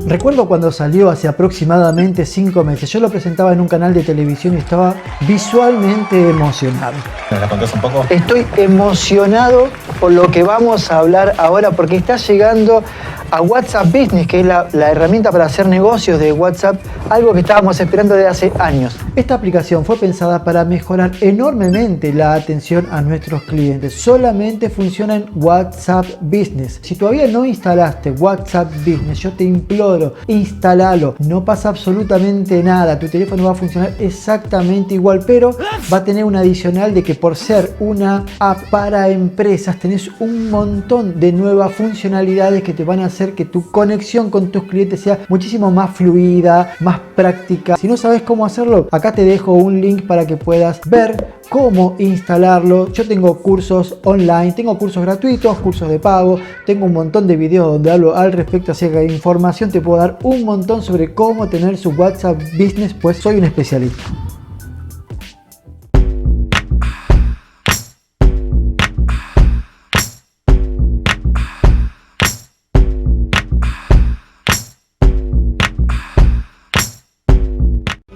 Recuerdo cuando salió hace aproximadamente 5 meses. Yo lo presentaba en un canal de televisión y estaba visualmente emocionado. ¿Me la contás un poco? Estoy emocionado por lo que vamos a hablar ahora porque está llegando a WhatsApp Business, que es la herramienta para hacer negocios de WhatsApp, algo que estábamos esperando desde hace años. Esta aplicación fue pensada para mejorar enormemente la atención a nuestros clientes. Solamente funciona en WhatsApp Business. Si todavía no instalaste WhatsApp Business, yo te imploro, instálalo. No pasa absolutamente nada. Tu teléfono va a funcionar exactamente igual, pero va a tener un adicional de que por ser una app para empresas, tenés un montón de nuevas funcionalidades que te van a hacer que tu conexión con tus clientes sea muchísimo más fluida, más práctica. Si no sabes cómo hacerlo, acá te dejo un link para que puedas ver cómo instalarlo. Yo tengo cursos online, tengo cursos gratuitos, cursos de pago, tengo un montón de videos donde hablo al respecto, así que información te puedo dar un montón sobre cómo tener su WhatsApp Business, pues soy un especialista.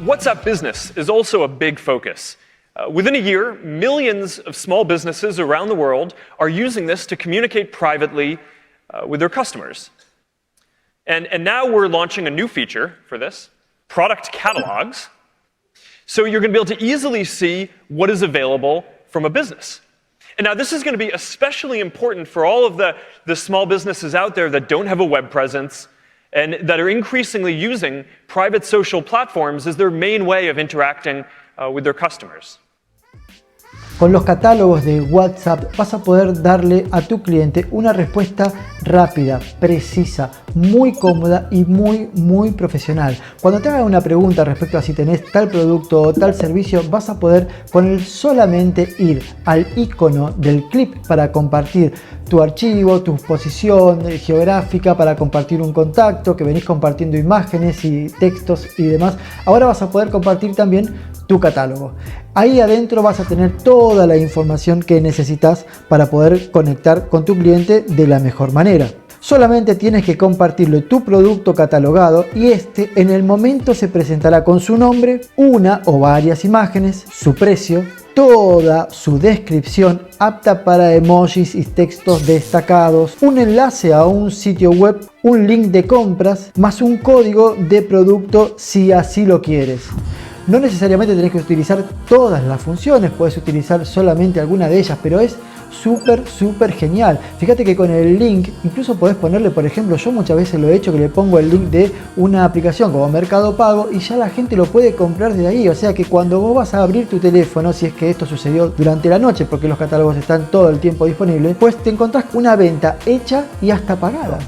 WhatsApp Business is also a big focus. Within a year, millions of small businesses around the world are using this to communicate privately with their customers. And now we're launching a new feature for this, product catalogs. So you're going to be able to easily see what is available from a business. And now this is going to be especially important for all of the small businesses out there that don't have a web presence and that are increasingly using private social platforms as their main way of interacting with their customers. Con los catálogos de WhatsApp vas a poder darle a tu cliente una respuesta rápida, precisa, muy cómoda y muy profesional. Cuando te haga una pregunta respecto a si tenés tal producto o tal servicio, vas a poder con el solamente ir al icono del clip para compartir tu archivo, tu posición geográfica, para compartir un contacto, que venís compartiendo imágenes y textos y demás. Ahora vas a poder compartir también tu catálogo. Ahí adentro vas a tener toda la información que necesitas para poder conectar con tu cliente de la mejor manera. Solamente tienes que compartirle tu producto catalogado y este en el momento se presentará con su nombre, una o varias imágenes, su precio, toda su descripción apta para emojis y textos destacados, un enlace a un sitio web, un link de compras, más un código de producto si así lo quieres. No necesariamente tenés que utilizar todas las funciones, puedes utilizar solamente alguna de ellas, pero es súper genial. Fíjate que con el link, incluso podés ponerle, por ejemplo, yo muchas veces lo he hecho, que le pongo el link de una aplicación como Mercado Pago y ya la gente lo puede comprar de ahí. O sea que cuando vos vas a abrir tu teléfono, si es que esto sucedió durante la noche, porque los catálogos están todo el tiempo disponibles, pues te encontrás una venta hecha y hasta pagada.